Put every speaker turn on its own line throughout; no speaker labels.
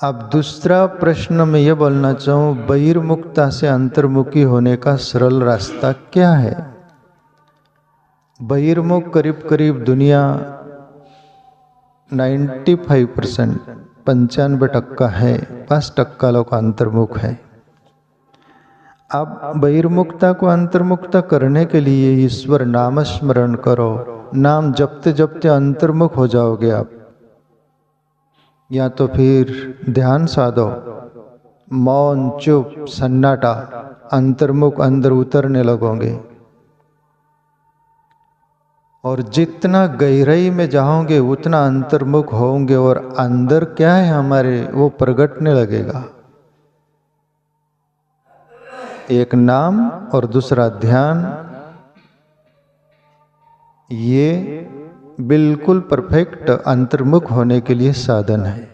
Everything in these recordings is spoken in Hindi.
अब दूसरा प्रश्न मैं ये बोलना चाहूँ, बहिर्मुखता से अंतर्मुखी होने का सरल रास्ता क्या है? बहिर्मुख करीब करीब दुनिया 95%, 95% है, 5% लोग अंतर्मुख है। अब बहिर्मुखता को अंतर्मुखता करने के लिए ईश्वर नाम स्मरण करो। नाम जपते जपते अंतर्मुख हो जाओगे आप, या तो फिर ध्यान साधो, मौन चुप सन्नाटा, अंतर्मुख अंदर उतरने लगोगे। और जितना गहराई में जाओगे उतना अंतर्मुख होंगे, और अंदर क्या है हमारे वो प्रगटने लगेगा। एक नाम और दूसरा ध्यान, ये बिल्कुल परफेक्ट अंतर्मुख होने के लिए साधन है।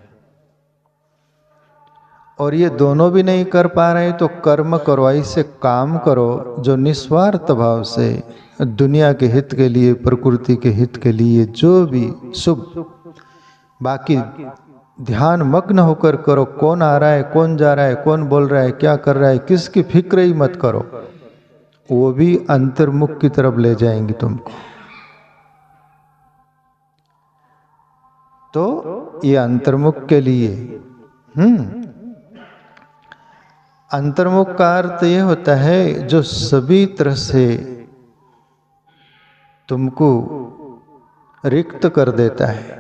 और ये दोनों भी नहीं कर पा रहे तो कर्म करो, ऐसे काम करो जो निस्वार्थ भाव से दुनिया के हित के लिए, प्रकृति के हित के लिए, जो भी शुभ, बाकी ध्यान मग्न होकर करो। कौन आ रहा है, कौन जा रहा है, कौन बोल रहा है, क्या कर रहा है, किसकी फिक्र ही मत करो, वो भी अंतर्मुख की तरफ ले जाएंगे तुमको। तो ये अंतर्मुख के लिए अंतर्मुख का अर्थ ये होता है जो सभी तरह से तुमको रिक्त कर देता है।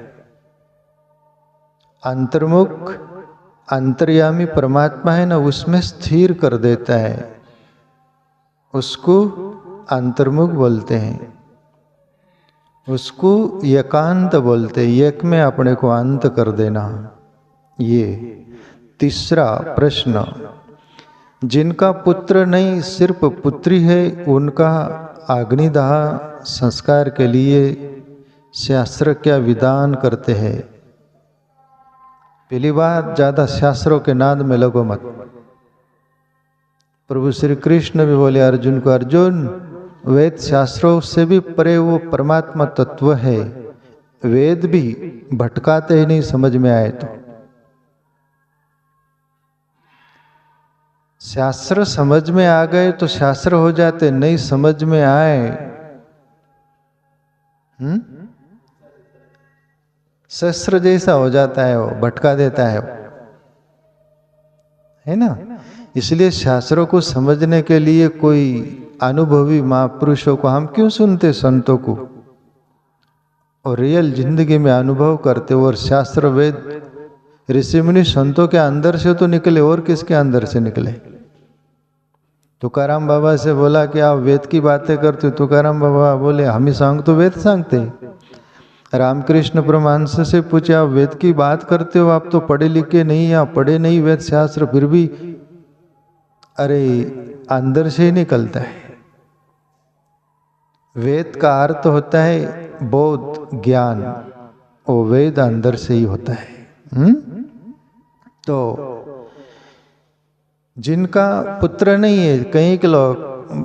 अंतर्मुख अंतर्यामी परमात्मा है ना, उसमें स्थिर कर देता है, उसको अंतर्मुख बोलते हैं। उसको एकांत बोलते, एक में अपने को अंत कर देना। ये तीसरा प्रश्न, जिनका पुत्र नहीं सिर्फ पुत्री है, उनका अग्निदाह संस्कार के लिए शास्त्र क्या विधान करते हैं? पहली बात, ज्यादा शास्त्रों के नाद में लगो मत। प्रभु श्री कृष्ण भी बोले अर्जुन को, अर्जुन वेद शास्त्रों से भी परे वो परमात्मा तत्व है, वेद भी भटकाते ही नहीं समझ में आए तो। शास्त्र समझ में आ गए तो शास्त्र हो जाते, नहीं समझ में आए शस्त्र जैसा हो जाता है, वो भटका देता है, है ना। इसलिए शास्त्रों को समझने के लिए कोई अनुभवी महापुरुषों को हम क्यों सुनते, संतों को, और रियल जिंदगी में अनुभव करते। और शास्त्र वेद ऋषि मुनि संतों के अंदर से तो निकले, और किसके अंदर से निकले? तुकाराम बाबा से बोला कि आप वेद की बातें करते, तुकाराम बाबा बोले हम ही सांग तो वेद सांगते। रामकृष्ण परमहंस से पूछे, आप वेद की बात करते हो, आप तो पढ़े लिखे नहीं, या पढ़े नहीं वेद शास्त्र, फिर भी अरे अंदर से ही निकलता है। वेद का अर्थ होता है बोध ज्ञान, वो वेद अंदर से ही होता है। तो जिनका पुत्र नहीं है, कई के लोग,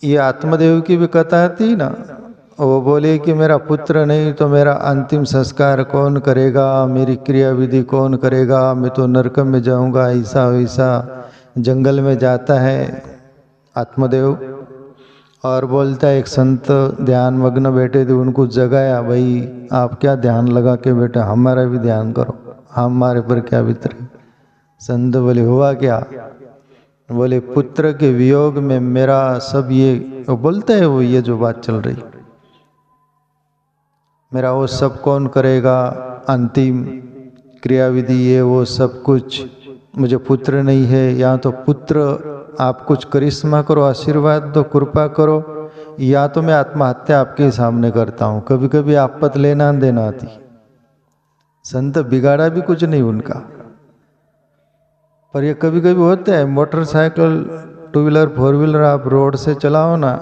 ये आत्मदेव की भी कथा थी ना, वो बोले कि मेरा पुत्र नहीं तो मेरा अंतिम संस्कार कौन करेगा, मेरी क्रिया विधि कौन करेगा, मैं तो नरक में जाऊंगा, ऐसा वैसा जंगल में जाता है आत्मदेव। और बोलता है, एक संत ध्यान मग्न बैठे थे, उनको जगाया, भाई आप क्या ध्यान लगा के बैठे, हमारा भी ध्यान करो, हमारे पर क्या बीतरे। संत बोले हुआ क्या? बोले पुत्र के वियोग में मेरा सब ये, वो बोलते है वो ये जो बात चल रही, मेरा वो सब कौन करेगा, अंतिम क्रिया विधि ये वो सब कुछ, मुझे पुत्र नहीं है। या तो पुत्र आप कुछ करिश्मा करो, आशीर्वाद दो, कृपा करो, या तो मैं आत्महत्या आपके सामने करता हूँ। कभी कभी आपत लेना देना आती। संत बिगाड़ा भी कुछ नहीं उनका, पर ये कभी कभी होता है, motorcycle two wheeler four wheeler आप रोड से चलाओ ना,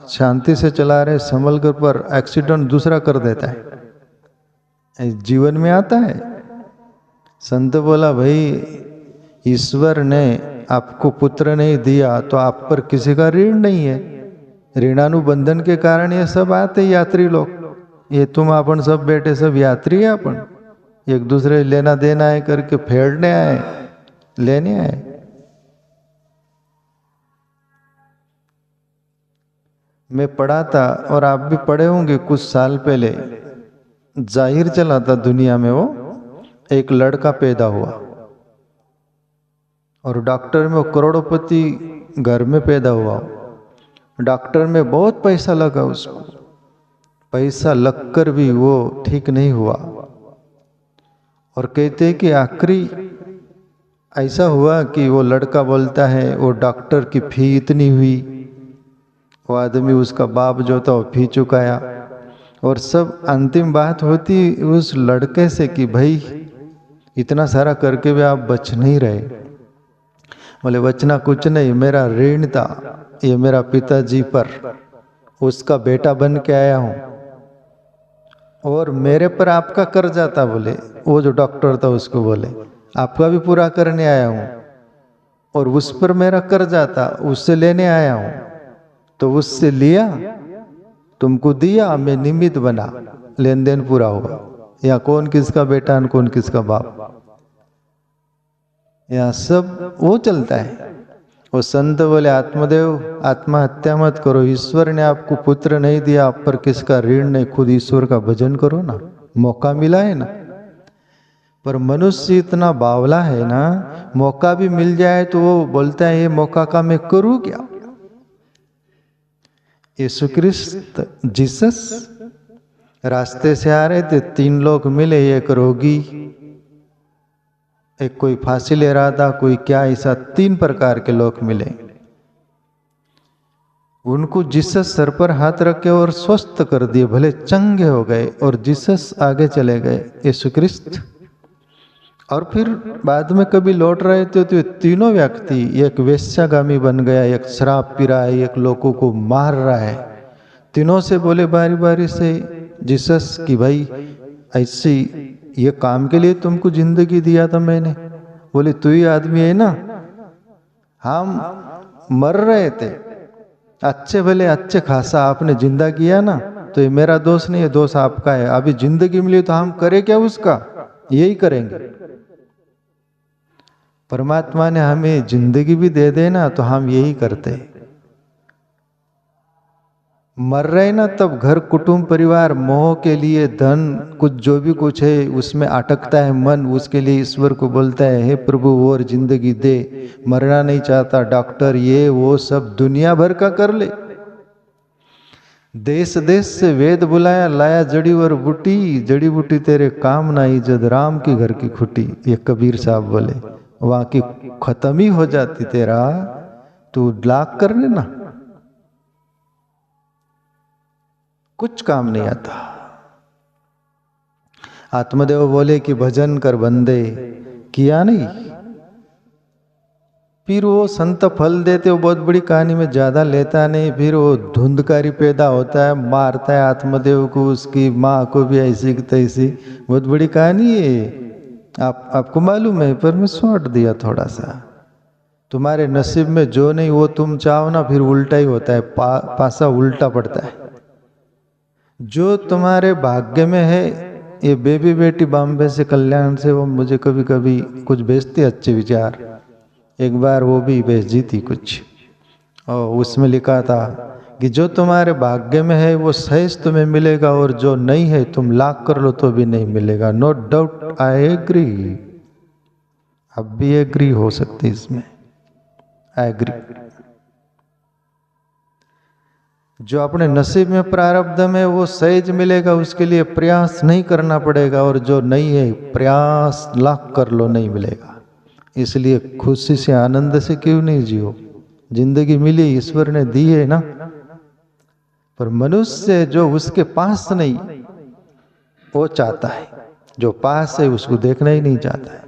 शांति से चला रहे संभल कर, पर एक्सीडेंट दूसरा कर देता है, जीवन में आता है। संत बोला, भाई ईश्वर ने आपको पुत्र नहीं दिया तो आप पर किसी का ऋण नहीं है, ऋणानुबंधन के कारण ये सब आते यात्री लोग, ये तुम अपन सब बैठे सब यात्री है अपन, एक दूसरे लेना देना है करके फेरने आए, लेने आए। मैं पढ़ा था और आप भी पढ़े होंगे, कुछ साल पहले जाहिर चला था दुनिया में, वो एक लड़का पैदा हुआ और डॉक्टर में वो करोड़पति घर में पैदा हुआ। डॉक्टर में बहुत पैसा लगा उसको, पैसा लगकर भी वो ठीक नहीं हुआ। और कहते हैं कि आखिरी ऐसा हुआ कि वो लड़का बोलता है वो डॉक्टर की फी इतनी हुई, वो आदमी उसका बाप जो था वो फी चुकाया, और सब अंतिम बात होती उस लड़के से कि भाई इतना सारा करके भी आप बच नहीं रहे। बोले बचना कुछ नहीं, मेरा ऋण था ये मेरा पिताजी पर, उसका बेटा बन के आया हूँ, और मेरे पर आपका कर्जा था। बोले वो जो डॉक्टर था उसको बोले आपका भी पूरा करने आया हूँ, और उस पर मेरा कर्जा था उससे लेने आया हूँ, तो उससे लिया तुमको दिया, मैं निमित्त बना, लेन देन पूरा हुआ। या कौन किसका बेटा और कौन किसका बाप, यहाँ सब वो चलता है। वो संत बोले आत्मदेव आत्महत्या मत करो, ईश्वर ने आपको पुत्र नहीं दिया, आप पर किसका ऋण नहीं, खुद ईश्वर का भजन करो ना, मौका मिला है ना। पर मनुष्य इतना बावला है ना, मौका भी मिल जाए तो वो बोलता है ये मौका का मैं करूं क्या। यीशु क्रिस्त जीसस रास्ते से आ रहे थे, 3 लोग मिले, एक रोगी, एक कोई फांसी ले रहा था, कोई क्या, ऐसा 3 प्रकार के लोग मिले। उनको जीसस सर पर हाथ रखे और स्वस्थ कर दिए, भले चंगे हो गए, और जीसस आगे चले गए यीशु क्रिस्त। और फिर बाद में कभी लौट रहे थे तो 3 व्यक्ति, एक वेश्यागामी बन गया, एक शराब पी रहा है, एक लोगों को मार रहा है। तीनों से बोले बारी बारी से जीसस कि भाई ऐसी ये काम के लिए तुमको जिंदगी दिया था मैंने। बोले तू ही आदमी है ना, हम मर रहे थे, अच्छे भले अच्छे खासा आपने जिंदा किया ना, तो ये मेरा दोष नहीं है, दोष आपका है। अभी जिंदगी मिली तो हम करें क्या उसका, यही करेंगे। परमात्मा ने हमें जिंदगी भी दे देना तो हम यही करते। मर रहे ना तब घर कुटुंब परिवार मोह के लिए धन कुछ जो भी कुछ है उसमें अटकता है मन, उसके लिए ईश्वर को बोलता है हे प्रभु और जिंदगी दे, मरना नहीं चाहता, डॉक्टर ये वो सब दुनिया भर का कर ले। देश देश से वेद बुलाया, लाया जड़ी और बूटी, जड़ी बूटी तेरे काम ना आई जद राम की घर की खुटी। ये कबीर साहब बोले, वहां की खत्म ही हो जाती तेरा, तू लाख कर लेना, कुछ काम नहीं आता। आत्मदेव बोले कि भजन कर बंदे, किया नहीं। फिर वो संत फल देते, वो बहुत बड़ी कहानी में ज्यादा लेता नहीं। फिर वो धुंधकारी पैदा होता है, मारता है आत्मदेव को, उसकी माँ को भी ऐसी की तैसी, बहुत बड़ी कहानी है। आपको मालूम है, पर मैं छोड़ दिया थोड़ा सा। तुम्हारे नसीब में जो नहीं वो तुम चाहो ना, फिर उल्टा ही होता है, पासा उल्टा पड़ता है। जो तुम्हारे भाग्य में है, ये बेबी बेटी बॉम्बे से कल्याण से वो मुझे कभी कभी कुछ भेजती अच्छे विचार, एक बार वो भी भेजी थी कुछ, और उसमें लिखा था कि जो तुम्हारे भाग्य में है वो सहज तुम्हें मिलेगा, और जो नहीं है तुम लाख कर लो तो भी नहीं मिलेगा। No doubt, I agree. अब भी एग्री हो सकती इसमें, आई एग्री। जो अपने नसीब में प्रारब्ध में वो सहज मिलेगा, उसके लिए प्रयास नहीं करना पड़ेगा, और जो नहीं है प्रयास लाख कर लो नहीं मिलेगा। इसलिए खुशी से आनंद से क्यों नहीं जियो, जिंदगी मिली ईश्वर ने दी है ना। पर मनुष्य जो उसके पास नहीं वो चाहता है, जो पास है उसको देखना ही नहीं चाहता है।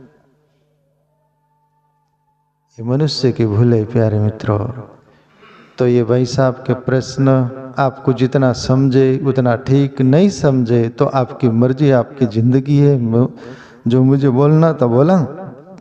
ये मनुष्य की भूल है प्यारे मित्रों। तो ये भाई साहब के प्रश्न आपको जितना समझे उतना ठीक, नहीं समझे तो आपकी मर्जी, आपकी जिंदगी है। जो मुझे बोलना था बोला।